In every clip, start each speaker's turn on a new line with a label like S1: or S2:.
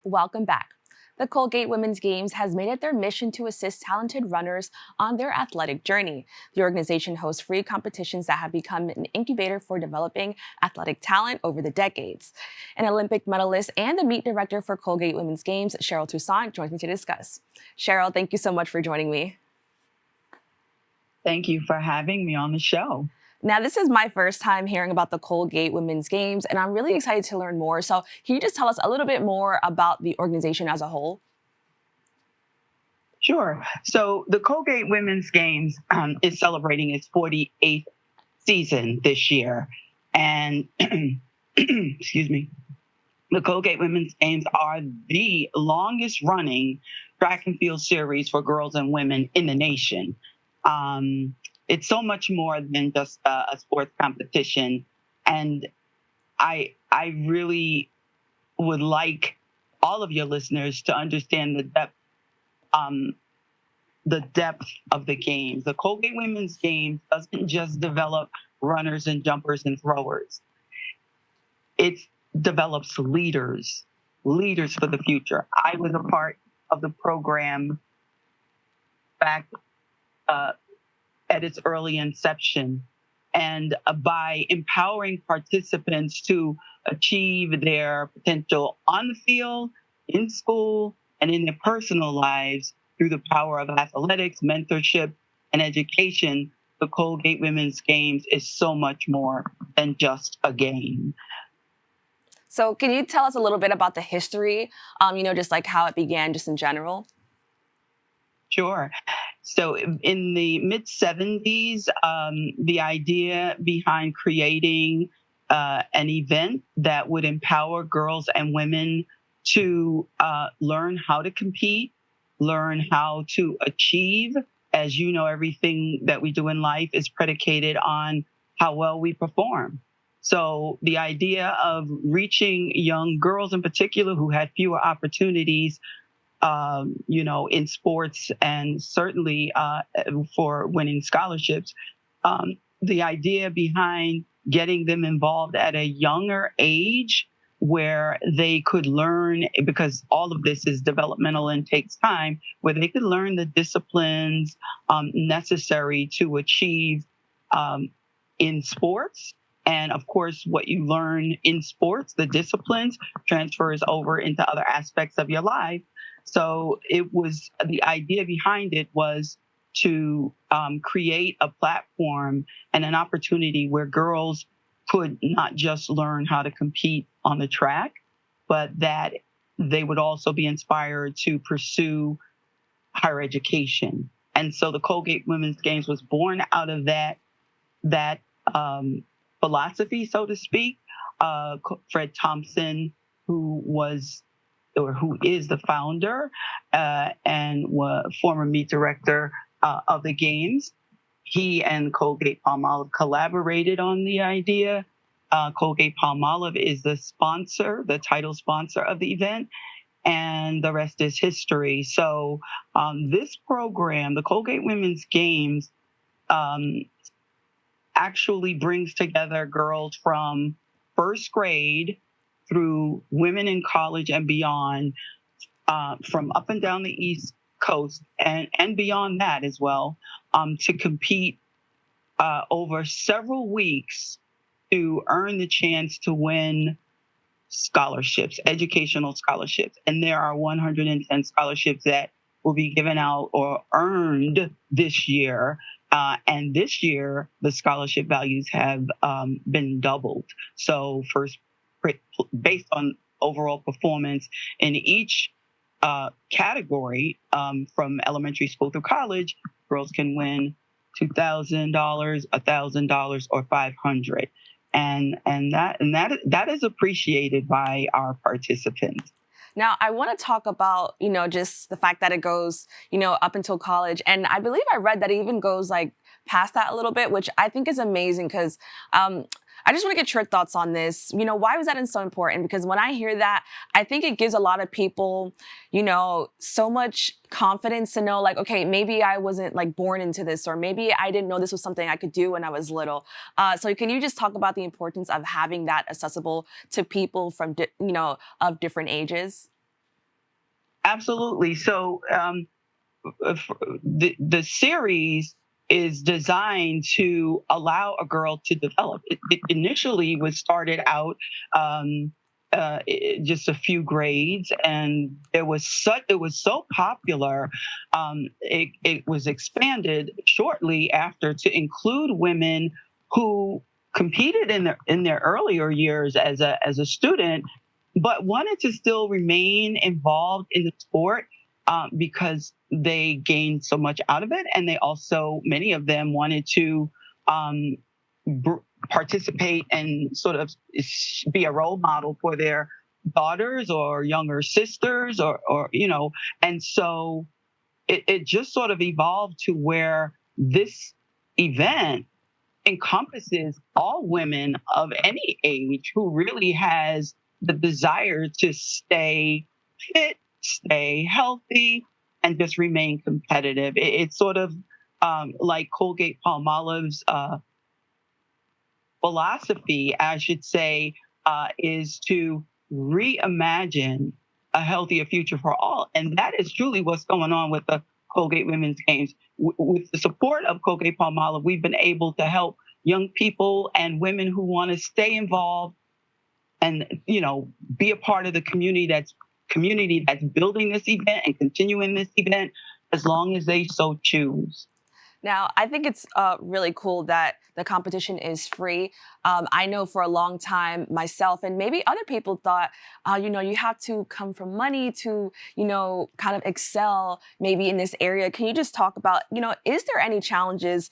S1: Welcome back. The Colgate Women's Games has made it their mission to assist talented runners on their athletic journey. The organization hosts free competitions that have become an incubator for developing athletic talent over the decades. An Olympic medalist and the meet director for Colgate Women's Games, Cheryl Toussaint, joins me to discuss. Cheryl, thank you so much for joining me.
S2: Thank you for having me on the show.
S1: Now, this is my first time hearing about the Colgate Women's Games, and I'm really excited to learn more. So can you just tell us a little bit more about the organization as a whole?
S2: Sure. So the Colgate Women's Games is celebrating its 48th season this year. And, excuse me, the Colgate Women's Games are the longest running track and field series for girls and women in the nation. It's so much more than just a sports competition. And I really would like all of your listeners to understand the depth of the games. The Colgate Women's Games doesn't just develop runners and jumpers and throwers. It develops leaders for the future. I was a part of the program back at its early inception. And by empowering participants to achieve their potential on the field, in school, and in their personal lives through the power of athletics, mentorship, and education, the Colgate Women's Games is so much more than just a game.
S1: So can you tell us a little bit about the history, just like how it began just in general?
S2: Sure. So in the mid-70s, the idea behind creating an event that would empower girls and women to learn how to compete, learn how to achieve. As you know, everything that we do in life is predicated on how well we perform. So the idea of reaching young girls in particular who had fewer opportunities in sports and certainly for winning scholarships. The idea behind getting them involved at a younger age where they could learn, because all of this is developmental and takes time, where they could learn the disciplines necessary to achieve in sports. And of course, what you learn in sports, the disciplines, transfers over into other aspects of your life. So the idea behind it was to create a platform and an opportunity where girls could not just learn how to compete on the track, but that they would also be inspired to pursue higher education. And so the Colgate Women's Games was born out of that philosophy, so to speak. Fred Thompson, who is the founder and former meet director of the games. He and Colgate-Palmolive collaborated on the idea. Colgate-Palmolive is the title sponsor of the event, and the rest is history. So this program, the Colgate Women's Games, actually brings together girls from first grade through women in college and beyond, from up and down the East Coast and beyond that as well, to compete over several weeks to earn the chance to win scholarships, educational scholarships. And there are 110 scholarships that will be given out or earned this year. And this year, the scholarship values have been doubled. So based on overall performance in each category, from elementary school through college, girls can win $2,000, $1,000, or $500, and that is appreciated by our participants.
S1: Now, I want to talk about, just the fact that it goes, up until college. And I believe I read that it even goes like past that a little bit, which I think is amazing because I just want to get your thoughts on this. Why was that so important? Because when I hear that, I think it gives a lot of people, so much confidence to know, like, okay, maybe I wasn't like born into this, or maybe I didn't know this was something I could do when I was little. So can you just talk about the importance of having that accessible to people from, of different ages?
S2: Absolutely. So the series is designed to allow a girl to develop. It initially was started out um, just a few grades, and it was so popular. It was expanded shortly after to include women who competed in their earlier years as a student, but wanted to still remain involved in the sport because they gained so much out of it, and they also many of them wanted to um, participate and sort of be a role model for their daughters or younger sisters, or and so it just sort of evolved to where this event encompasses all women of any age who really has the desire to stay fit, stay healthy, and just remain competitive. It's sort of like Colgate Palmolive's philosophy, I should say, is to reimagine a healthier future for all. And that is truly what's going on with the Colgate Women's Games. With the support of Colgate Palmolive, we've been able to help young people and women who want to stay involved and be a part of the community that's building this event and continuing this event as long as they so choose.
S1: Now, I think it's really cool that the competition is free. I know for a long time, myself and maybe other people thought, you have to come from money to, kind of excel maybe in this area. Can you just talk about, is there any challenges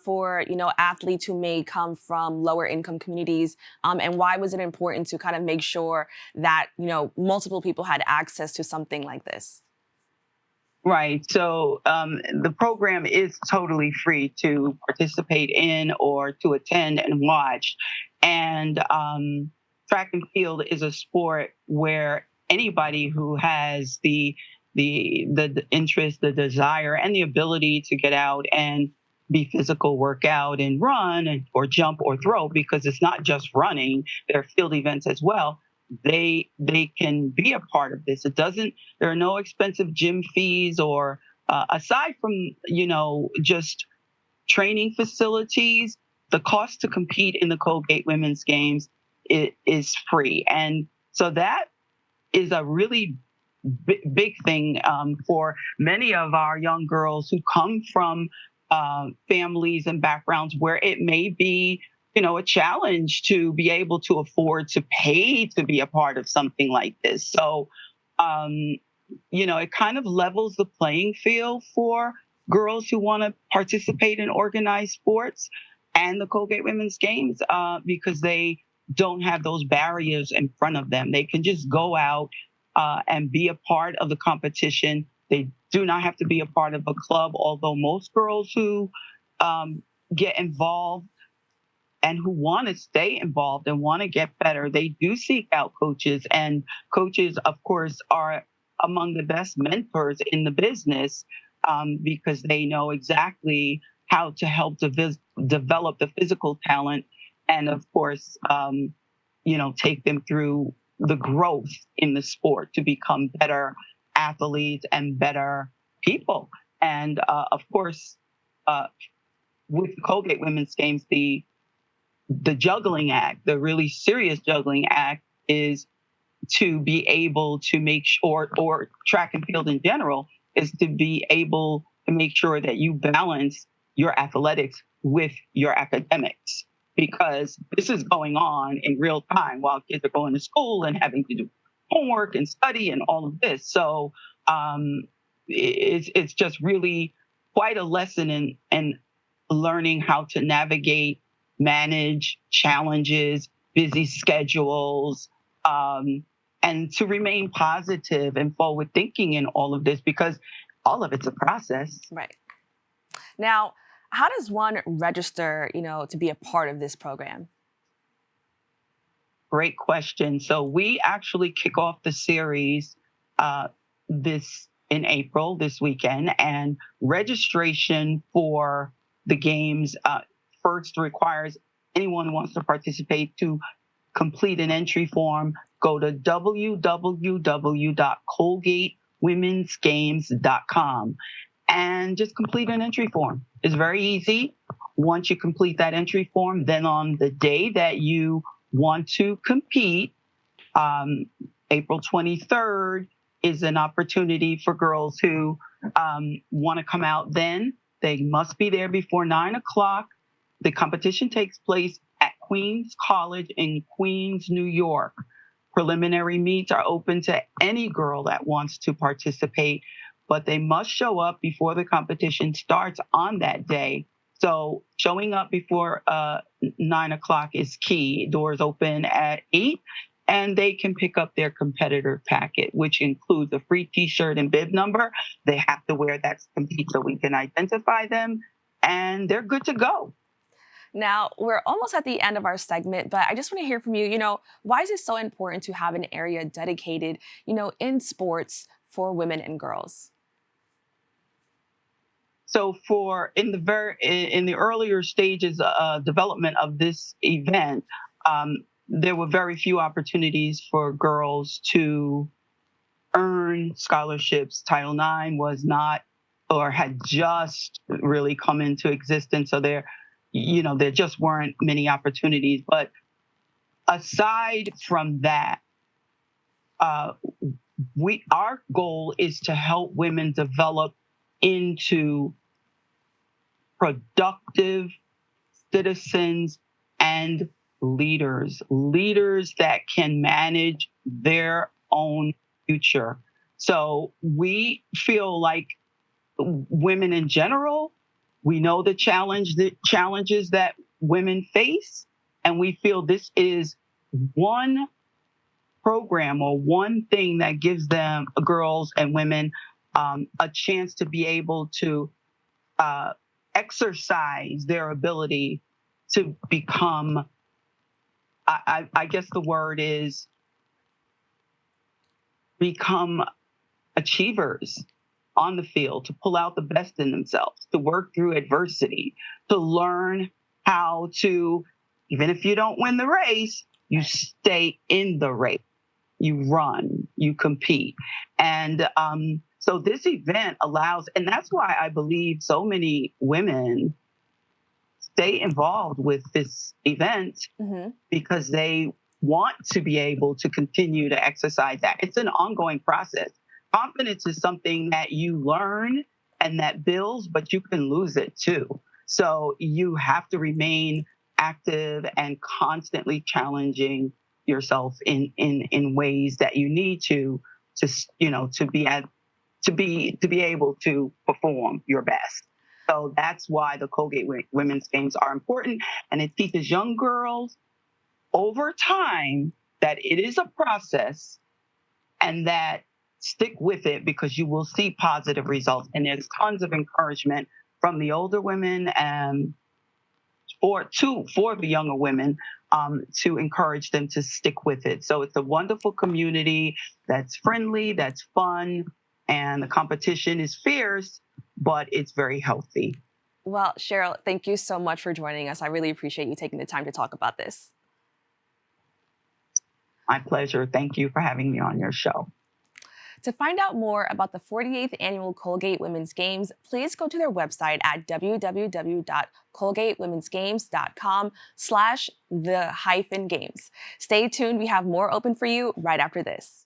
S1: for, athletes who may come from lower income communities? And why was it important to kind of make sure that, multiple people had access to something like this?
S2: Right. So the program is totally free to participate in or to attend and watch. And track and field is a sport where anybody who has the interest, the desire, and the ability to get out and be physical, work out, and run, or jump or throw, because it's not just running. There are field events as well. They can be a part of this. There are no expensive gym fees, or aside from just training facilities. The cost to compete in the Colgate Women's Games is free, and so that is a really big thing for many of our young girls who come from families and backgrounds where it may be a challenge to be able to afford to pay to be a part of something like this. So, it kind of levels the playing field for girls who want to participate in organized sports and the Colgate Women's Games because they don't have those barriers in front of them. They can just go out and be a part of the competition. They do not have to be a part of a club, although most girls who get involved and who want to stay involved and want to get better, they do seek out coaches. And coaches, of course, are among the best mentors in the business because they know exactly how to help develop the physical talent and, of course, take them through the growth in the sport to become better athletes and better people. And, of course, with the Colgate Women's Games, the juggling act, the really serious juggling act, is to be able to make sure, or track and field in general, is to be able to make sure that you balance your athletics with your academics, because this is going on in real time while kids are going to school and having to do homework and study and all of this. So it's just really quite a lesson in learning how to navigate, manage challenges, busy schedules, and to remain positive and forward thinking in all of this, because all of it's a process.
S1: Right. Now, how does one register, to be a part of this program?
S2: Great question. So we actually kick off the series in April, this weekend, and registration for the games first requires anyone who wants to participate to complete an entry form. Go to www.colgate colgatewomensgames.com and just complete an entry form. It's very easy. Once you complete that entry form, then on the day that you want to compete, April 23rd is an opportunity for girls who want to come out then. They must be there before 9 o'clock. The competition takes place at Queens College in Queens, New York. Preliminary meets are open to any girl that wants to participate, but they must show up before the competition starts on that day. So showing up before 9 o'clock is key. Doors open at 8, and they can pick up their competitor packet, which includes a free T-shirt and bib number. They have to wear that to compete so we can identify them, and they're good to go.
S1: Now, we're almost at the end of our segment, but I just want to hear from you, why is it so important to have an area dedicated, in sports for women and girls?
S2: So in the earlier stages of development of this event, there were very few opportunities for girls to earn scholarships. Title IX was not, or had just really come into existence. So there just weren't many opportunities. But aside from that, our goal is to help women develop into productive citizens and leaders that can manage their own future. So we feel like women in general, we know the challenges that women face, and we feel this is one program or one thing that gives them, girls and women, a chance to be able to exercise their ability to become, I guess the word is, become achievers on the field, to pull out the best in themselves, to work through adversity, to learn how to, even if you don't win the race, you stay in the race, you run, you compete. And so this event allows, and that's why I believe so many women stay involved with this event, because they want to be able to continue to exercise that. It's an ongoing process. Confidence is something that you learn and that builds, but you can lose it too. So you have to remain active and constantly challenging yourself in ways that you need to be able to perform your best. So that's why the Colgate Women's Games are important, and it teaches young girls over time that it is a process, and that stick with it, because you will see positive results. And there's tons of encouragement from the older women and for the younger women to encourage them to stick with it. So it's a wonderful community that's friendly, that's fun, and the competition is fierce, but it's very healthy.
S1: Well, Cheryl, thank you so much for joining us. I really appreciate you taking the time to talk about this.
S2: My pleasure. Thank you for having me on your show.
S1: To find out more about the 48th Annual Colgate Women's Games, please go to their website at www.colgatewomensgames.com/the-games. Stay tuned. We have more open for you right after this.